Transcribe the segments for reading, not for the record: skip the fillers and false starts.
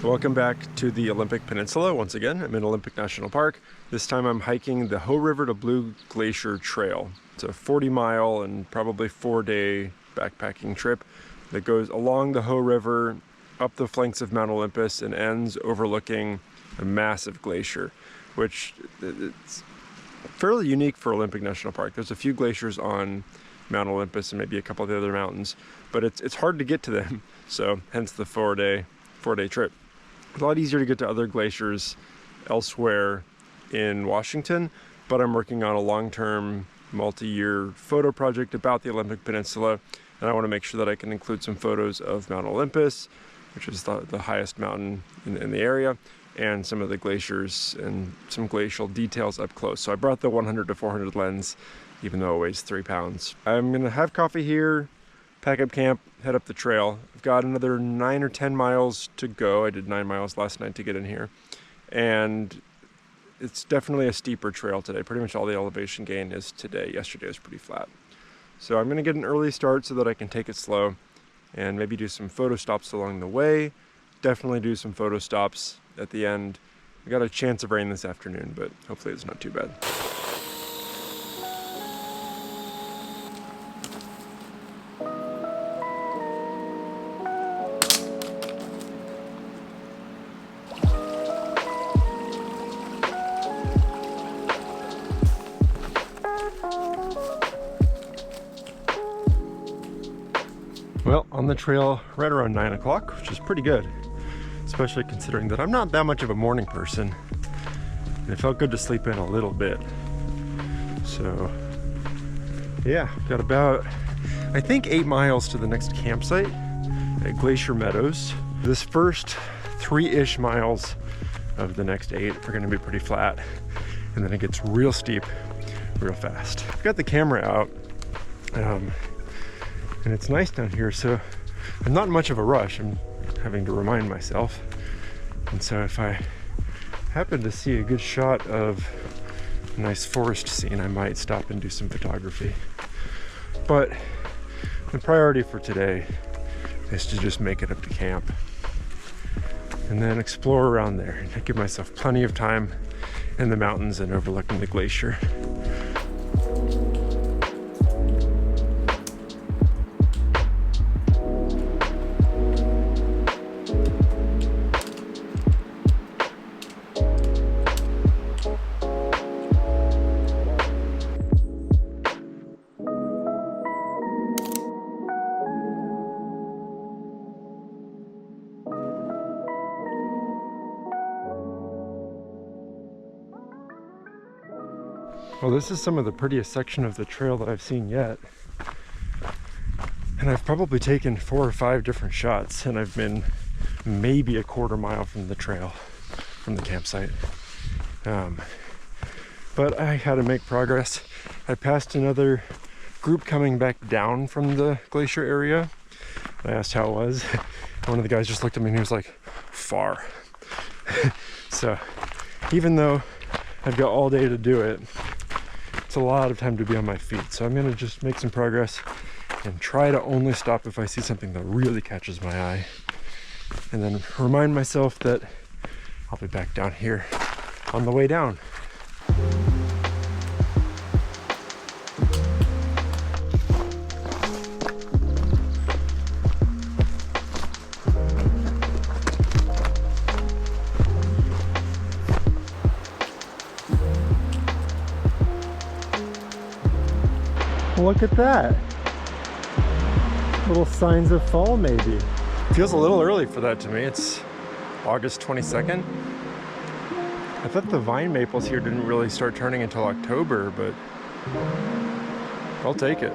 Welcome back to the Olympic Peninsula. Once again, I'm in Olympic National Park. This time I'm hiking the Hoh River to Blue Glacier Trail. It's a 40-mile and probably 4-day backpacking trip that goes along the Hoh River, up the flanks of Mount Olympus, and ends overlooking a massive glacier, which it's fairly unique for Olympic National Park. There's a few glaciers on Mount Olympus and maybe a couple of the other mountains, but it's hard to get to them, so hence the four-day trip. It's a lot easier to get to other glaciers elsewhere in Washington, but I'm working on a long-term, multi-year photo project about the Olympic Peninsula, and I want to make sure that I can include some photos of Mount Olympus, which is the highest mountain in the area, and some of the glaciers and some glacial details up close. So I brought the 100 to 400 lens, even though it weighs 3 pounds. I'm gonna have coffee here, pack up camp, head up the trail. I've got another 9 or 10 miles to go. I did 9 miles last night to get in here. And it's definitely a steeper trail today. Pretty much all the elevation gain is today. Yesterday was pretty flat. So I'm gonna get an early start so that I can take it slow and maybe do some photo stops along the way. Definitely do some photo stops at the end. We got a chance of rain this afternoon, but hopefully it's not too bad. Well, on the trail right around 9 o'clock, which is pretty good, especially considering that I'm not that much of a morning person, and it felt good to sleep in a little bit. So yeah, got about, I think, 8 miles to the next campsite at Glacier Meadows. This first 3-ish miles of the next 8 are going to be pretty flat, and then it gets real steep real fast. I've got the camera out, and it's nice down here, so I'm not in much of a rush. I'm having to remind myself. And so if I happen to see a good shot of a nice forest scene, I might stop and do some photography. But the priority for today is to just make it up to camp and then explore around there. And I give myself plenty of time in the mountains and overlooking the glacier. Well, this is some of the prettiest section of the trail that I've seen yet. And I've probably taken 4 or 5 different shots, and I've been maybe a quarter mile from the trail, from the campsite. But I had to make progress. I passed another group coming back down from the glacier area. I asked how it was. One of the guys just looked at me and he was like, far. So even though I've got all day to do it, it's a lot of time to be on my feet. So I'm gonna just make some progress and try to only stop if I see something that really catches my eye. And then remind myself that I'll be back down here on the way down. look at that. Little signs of fall, maybe. Feels a little early for that to me. It's August 22nd. I thought the vine maples here didn't really start turning until October, but I'll take it.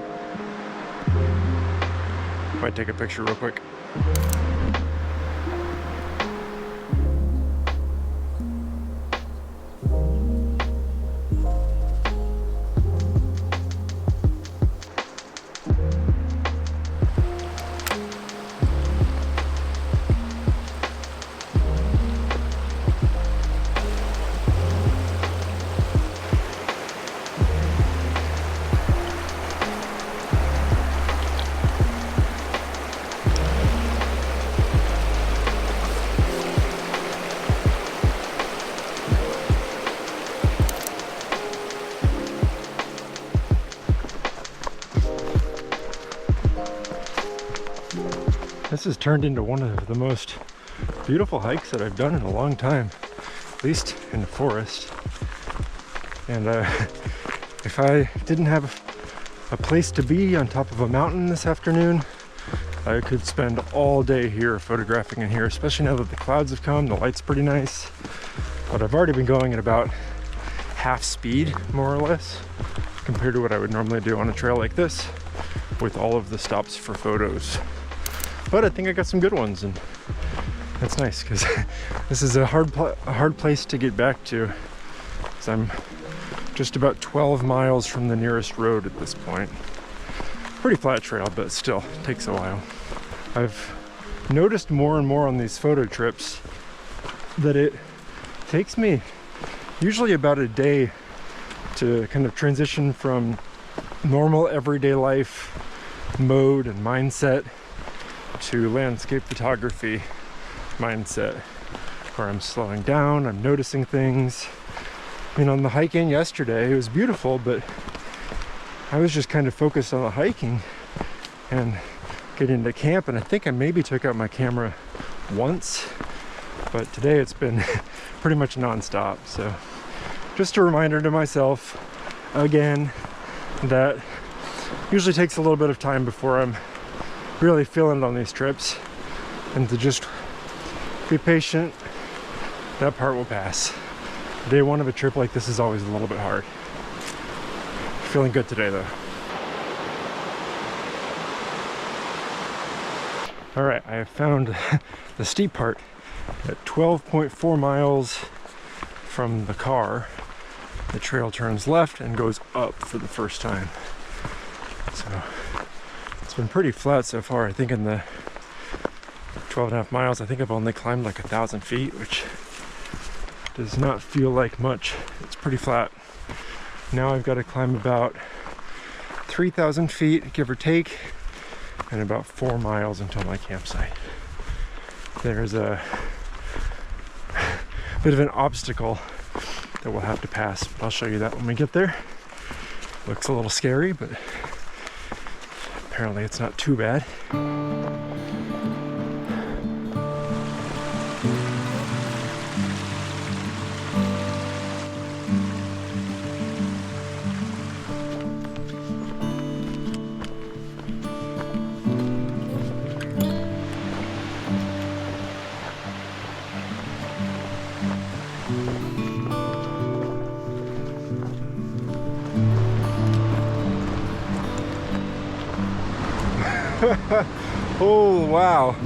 Might take a picture real quick. This has turned into one of the most beautiful hikes that I've done in a long time, at least in the forest. And if I didn't have a place to be on top of a mountain this afternoon, I could spend all day here photographing in here, especially now that the clouds have come. The light's pretty nice, but I've already been going at about half speed, more or less, compared to what I would normally do on a trail like this, with all of the stops for photos. But I think I got some good ones, and that's nice because this is a hard place to get back to, because I'm just about 12 miles from the nearest road at this point. Pretty flat trail, but still takes a while. I've noticed more and more on these photo trips that it takes me usually about a day to kind of transition from normal everyday life mode and mindset to landscape photography mindset, where I'm slowing down, I'm noticing things. I mean, on the hike in yesterday, it was beautiful, but I was just kind of focused on the hiking and getting into camp, and I think I maybe took out my camera once, but today it's been pretty much non-stop. So just a reminder to myself again that usually takes a little bit of time before I'm really feeling it on these trips, and to just be patient. That part will pass. Day one of a trip like this is always a little bit hard. Feeling good today though. All right, I have found the steep part at 12.4 miles from the car. The trail turns left and goes up for the first time. So it's been pretty flat so far. I think in the 12.5 miles, I think I've only climbed like 1,000 feet, which does not feel like much. It's pretty flat. Now I've got to climb about 3,000 feet, give or take, and about 4 miles until my campsite. There's a bit of an obstacle that we'll have to pass, but I'll show you that when we get there. Looks a little scary, but apparently it's not too bad. Oh, wow.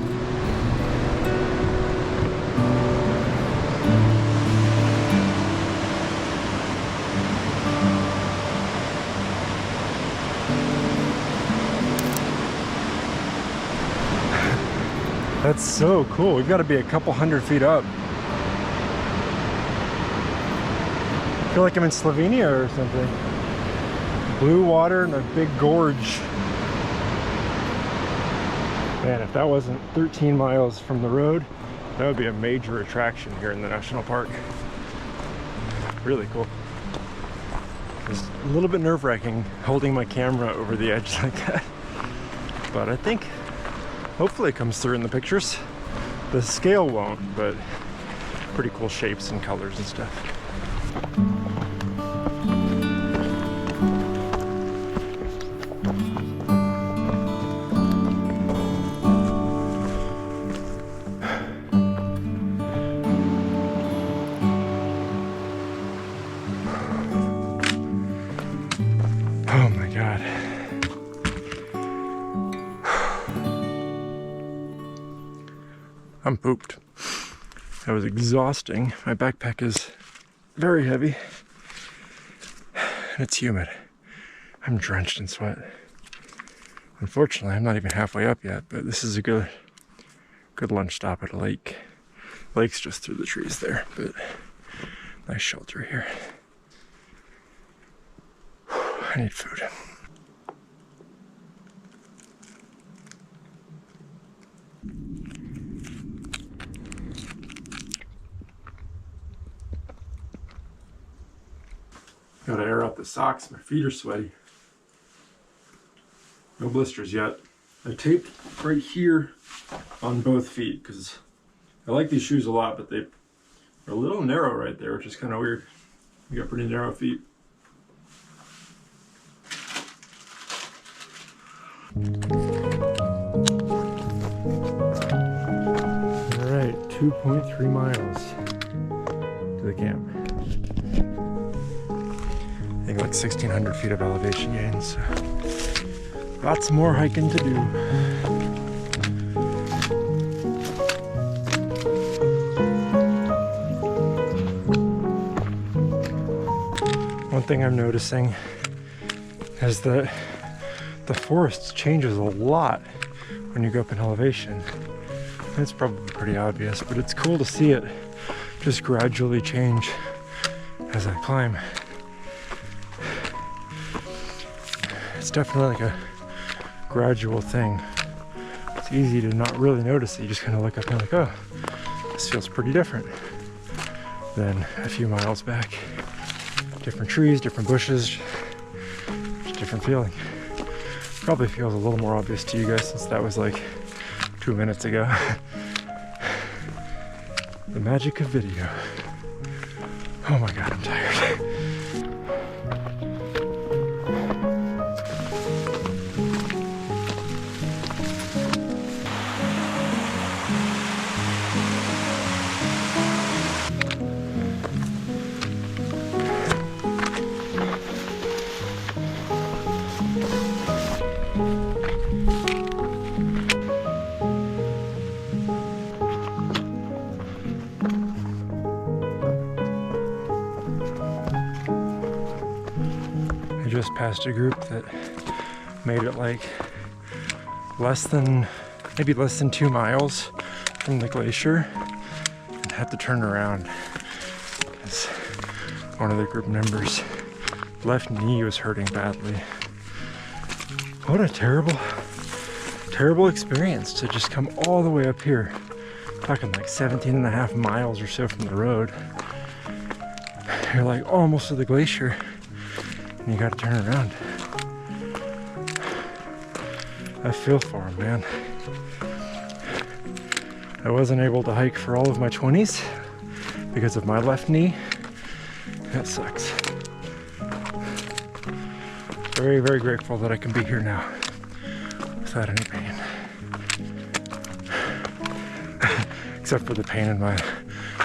That's so cool. We've got to be a couple hundred feet up. I feel like I'm in Slovenia or something. Blue water and a big gorge. Man, if that wasn't 13 miles from the road, that would be a major attraction here in the national park. Really cool. It's a little bit nerve-wracking holding my camera over the edge like that. But I think hopefully it comes through in the pictures. The scale won't, but pretty cool shapes and colors and stuff. I'm pooped. That was exhausting. My backpack is very heavy and it's humid. I'm drenched in sweat. Unfortunately, I'm not even halfway up yet, but this is a good lunch stop at a lake. Lake's just through the trees there, but nice shelter here. I need food. Gotta air out the socks, my feet are sweaty. No blisters yet. I taped right here on both feet because I like these shoes a lot, but they're a little narrow right there, which is kind of weird. You got pretty narrow feet. All right, 2.3 miles to the camp. I think like 1,600 feet of elevation gain, so lots more hiking to do. One thing I'm noticing is that the forest changes a lot when you go up in elevation. It's probably pretty obvious, but it's cool to see it just gradually change as I climb. It's definitely like a gradual thing. It's easy to not really notice it. You just kind of look up and like, oh, this feels pretty different than a few miles back. Different trees, different bushes, just different feeling. Probably feels a little more obvious to you guys since that was like 2 minutes ago. The magic of video. Oh my God, I'm tired. I just passed a group that made it like maybe less than 2 miles from the glacier and had to turn around because one of the group members' left knee was hurting badly. What a terrible experience to just come all the way up here. Talking like 17.5 miles or so from the road. You're like almost to the glacier. And you gotta turn around. I feel for him, man. I wasn't able to hike for all of my 20s because of my left knee. That sucks. Very, very grateful that I can be here now without any pain. Except for the pain in my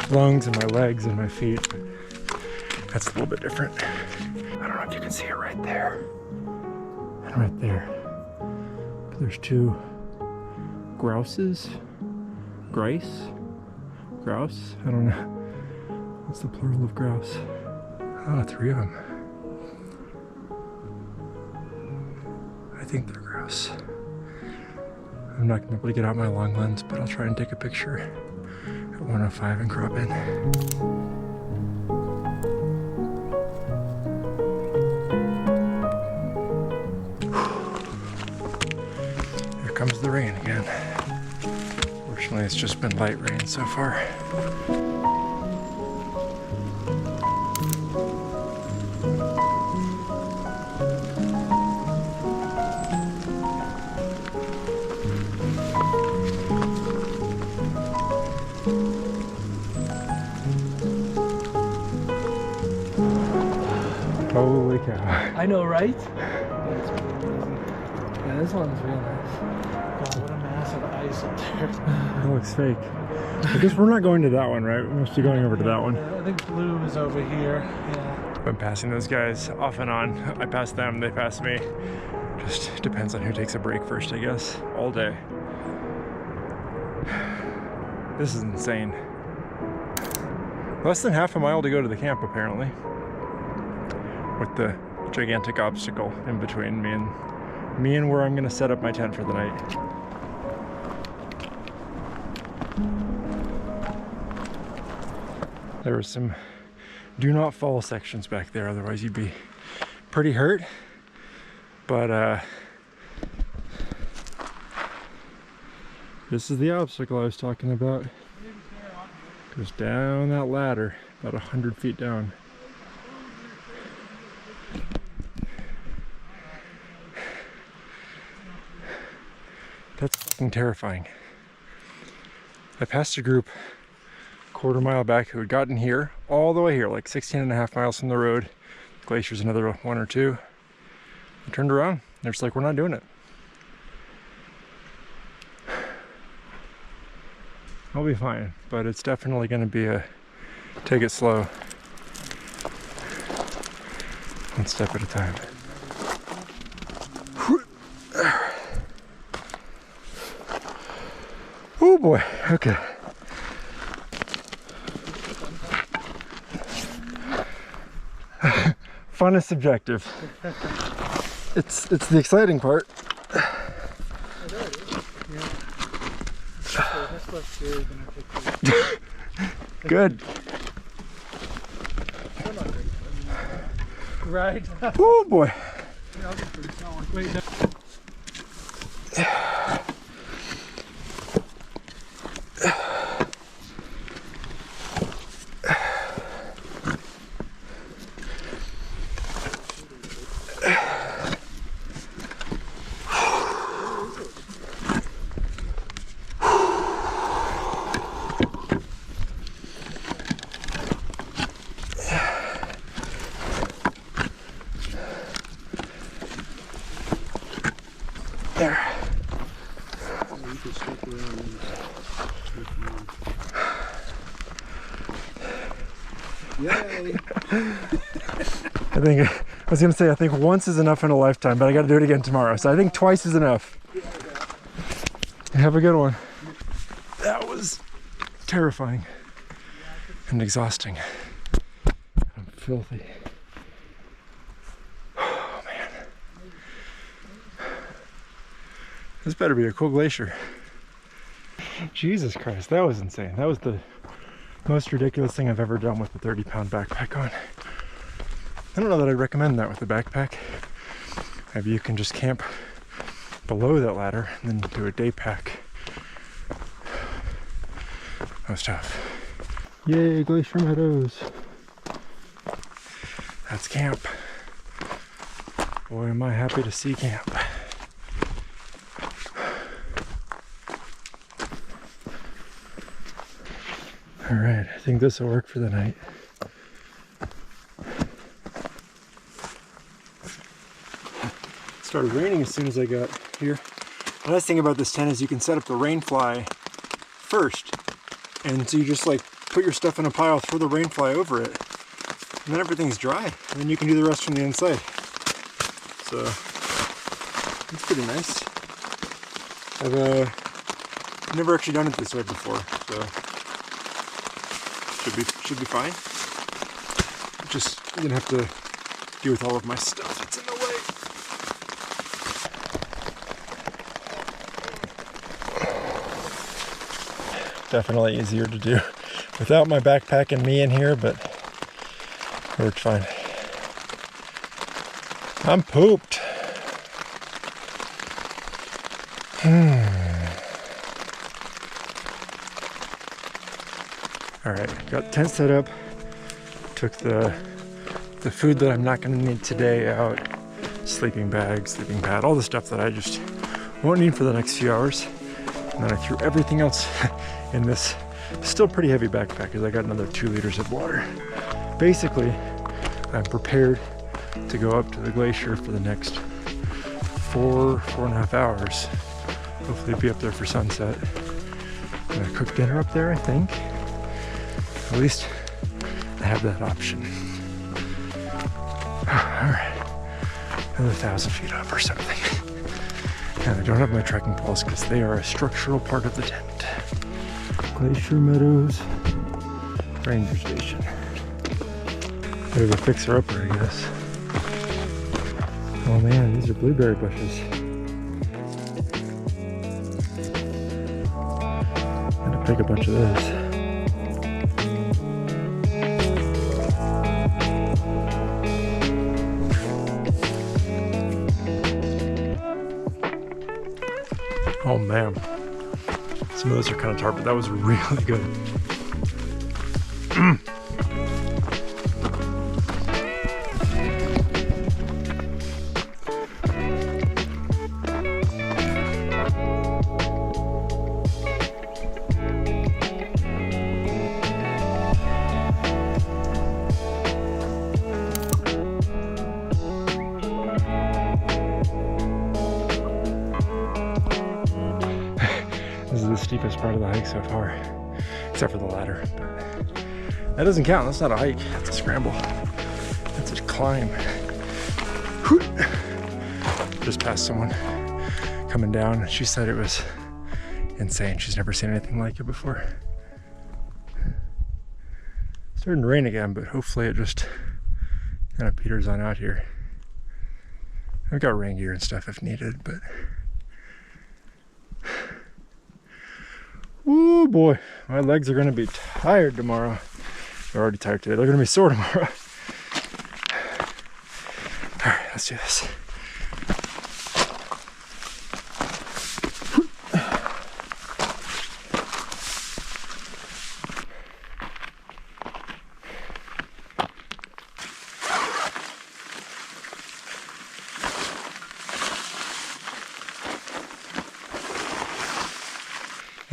lungs and my legs and my feet. That's a little bit different. I don't know if you can see it right there. And right there. There's 2 grouses. Grouse? I don't know. What's the plural of grouse? Oh, 3 of them. I think they're grouse. I'm not gonna be able to get out my long lens, but I'll try and take a picture at 105 and crop in. Comes the rain again. Fortunately, it's just been light rain so far. Holy cow. I know, right? Yeah, this one's real nice. God, what a mass of ice up there. That looks fake. I guess we're not going to that one, right? We must be going over to that one. I think Blue is over here. Yeah. I've been passing those guys off and on. I pass them, they pass me. Just depends on who takes a break first, I guess. All day. This is insane. Less than half a mile to go to the camp, apparently. With the gigantic obstacle in between me and where I'm gonna set up my tent for the night. There were some do not fall sections back there, otherwise you'd be pretty hurt. But this is the obstacle I was talking about. Goes down that ladder, about 100 feet down. That's fucking terrifying. I passed a group quarter mile back who had gotten here, all the way here, like 16.5 miles from the road. Glacier's another 1 or 2. I turned around, they're just like, we're not doing it. I'll be fine, but it's definitely gonna be a take it slow. One step at a time. Oh boy, okay. Fun is subjective. It's the exciting part. Good. Right. Oh boy. There. Yay! I was gonna say, I think once is enough in a lifetime, but I gotta do it again tomorrow. So I think twice is enough. Have a good one. That was terrifying and exhausting. I'm filthy. Oh man. This better be a cool glacier. Jesus Christ, that was insane. That was the most ridiculous thing I've ever done with a 30-pound backpack on. I don't know that I'd recommend that with a backpack. Maybe you can just camp below that ladder and then do a day pack. That was tough. Yay, Glacier Meadows. That's camp. Boy, am I happy to see camp. All right, I think this will work for the night. It started raining as soon as I got here. The nice thing about this tent is you can set up the rain fly first. And so you just like put your stuff in a pile, throw the rain fly over it, and then everything's dry. And then you can do the rest from the inside. So it's pretty nice. I've never actually done it this way before, so should be fine. Just gonna have to deal with all of my stuff that's in the way. Definitely easier to do without my backpack and me in here, but it worked fine. I'm pooped. All right, got tent set up. Took the food that I'm not gonna need today out. Sleeping bag, sleeping pad, all the stuff that I just won't need for the next few hours. And then I threw everything else in this still pretty heavy backpack because I got another 2 liters of water. Basically, I'm prepared to go up to the glacier for the next 4.5 hours. Hopefully be up there for sunset. I'm gonna cook dinner up there, I think. At least I have that option. All right, another 1,000 feet up or something. And I don't have my trekking poles because they are a structural part of the tent. Glacier Meadows Ranger Station. Bit of a fixer-upper, I guess. Oh man, these are blueberry bushes. Had to pick a bunch of those. Oh man, some of those are kind of tart, but that was really good. This is the steepest part of the hike so far, except for the ladder. But that doesn't count. That's not a hike. That's a scramble. That's a climb. Just passed someone coming down. She said it was insane. She's never seen anything like it before. It's starting to rain again, but hopefully it just kind of peters on out here. I've got rain gear and stuff if needed, but oh boy, my legs are gonna be tired tomorrow. They're already tired today. They're gonna be sore tomorrow. All right, let's do this.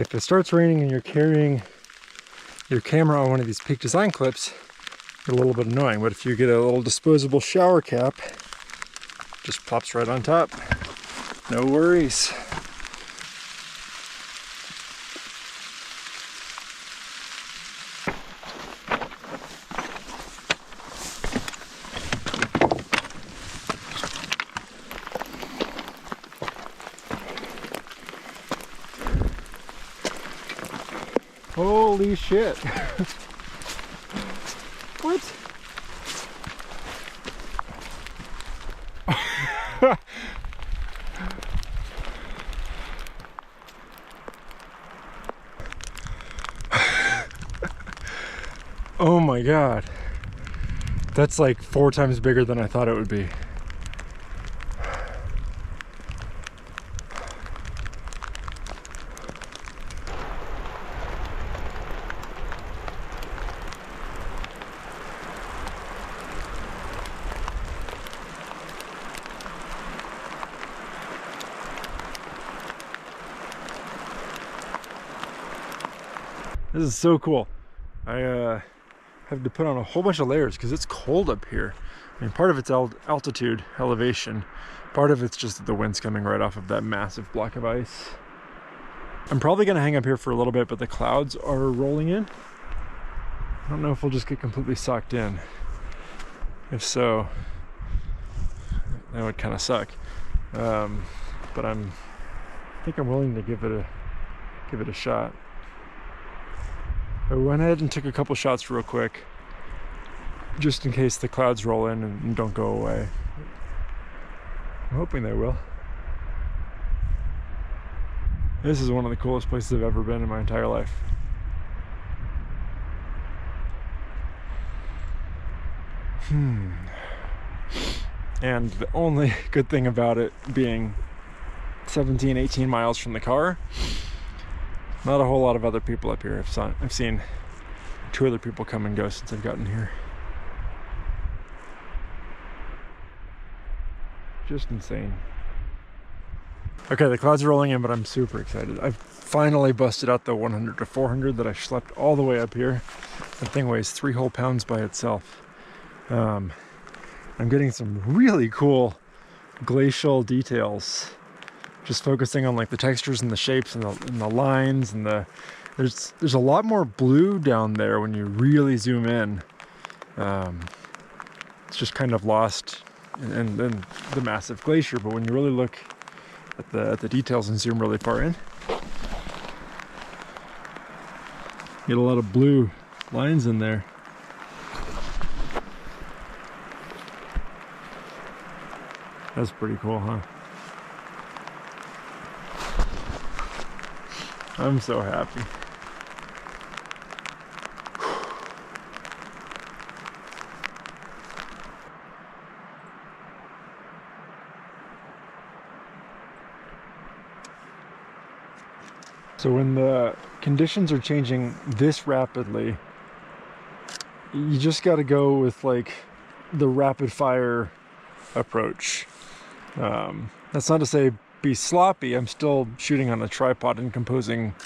If it starts raining and you're carrying your camera on one of these Peak Design clips, it's a little bit annoying, but if you get a little disposable shower cap, it just plops right on top. No worries. Holy shit. What? Oh my god. That's like 4 times bigger than I thought it would be. This is so cool. I have to put on a whole bunch of layers because it's cold up here. I mean, part of it's altitude, elevation. Part of it's just that the wind's coming right off of that massive block of ice. I'm probably gonna hang up here for a little bit, but the clouds are rolling in. I don't know if we'll just get completely sucked in. If so, that would kind of suck. But I think I'm willing to give it a shot. I went ahead and took a couple shots real quick, just in case the clouds roll in and don't go away. I'm hoping they will. This is one of the coolest places I've ever been in my entire life. And the only good thing about it being 17, 18 miles from the car, not a whole lot of other people up here. I've seen 2 other people come and go since I've gotten here. Just insane. Okay, the clouds are rolling in, but I'm super excited. I've finally busted out the 100 to 400 that I schlepped all the way up here. That thing weighs 3 whole pounds by itself. I'm getting some really cool glacial details. Just focusing on like the textures and the shapes and the lines and there's a lot more blue down there when you really zoom in. It's just kind of lost in the massive glacier, but when you really look at the details and zoom really far in, Get a lot of blue lines in there. That's pretty cool, huh? I'm so happy. So when the conditions are changing this rapidly, you just got to go with like the rapid fire approach. That's not to say be sloppy. I'm still shooting on a tripod and composing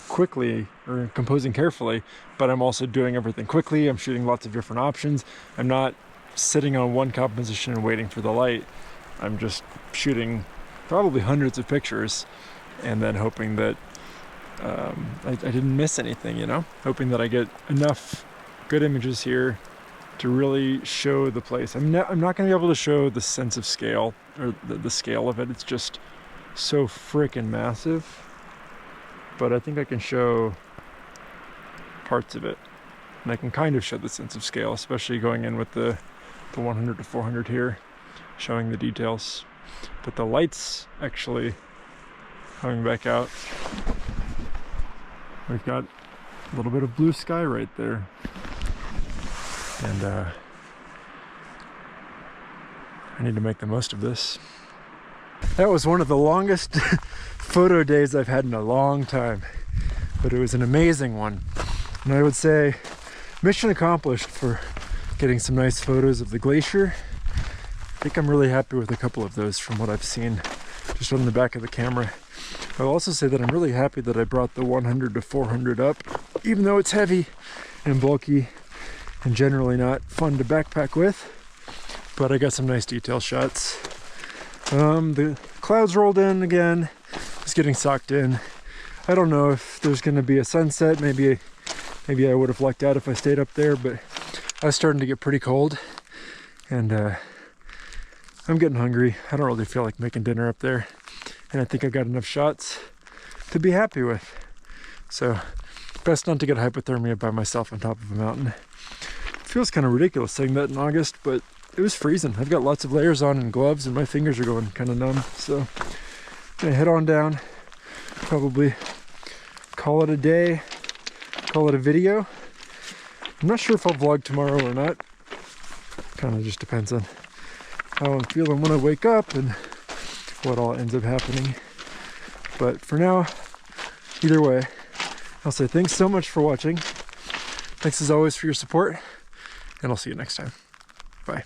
quickly or composing carefully, but I'm also doing everything quickly. I'm shooting lots of different options. I'm not sitting on one composition and waiting for the light. I'm just shooting probably hundreds of pictures and then hoping that I didn't miss anything, you know? Hoping that I get enough good images here to really show the place. I'm not going to be able to show the sense of scale or the scale of it. It's just so freaking massive. But I think I can show parts of it. And I can kind of show the sense of scale, especially going in with the 100 to 400 here, showing the details. But the lights actually coming back out. We've got a little bit of blue sky right there. And I need to make the most of this. That was one of the longest photo days I've had in a long time, but it was an amazing one. And I would say mission accomplished for getting some nice photos of the glacier. I think I'm really happy with a couple of those from what I've seen just on the back of the camera. I'll also say that I'm really happy that I brought the 100 to 400 up, even though it's heavy and bulky and generally not fun to backpack with, but I got some nice detail shots. The clouds rolled in again, it's getting socked in. I don't know if there's going to be a sunset. Maybe I would have lucked out if I stayed up there, but I was starting to get pretty cold, and I'm getting hungry. I don't really feel like making dinner up there, and I think I've got enough shots to be happy with. So best not to get hypothermia by myself on top of a mountain. It feels kind of ridiculous saying that in August, but it was freezing. I've got lots of layers on and gloves, and my fingers are going kind of numb. So I'm gonna head on down, probably call it a day, call it a video. I'm not sure if I'll vlog tomorrow or not. Kind of just depends on how I'm feeling when I wake up and what all ends up happening. But for now, either way, I'll say thanks so much for watching. Thanks as always for your support, and I'll see you next time. Bye.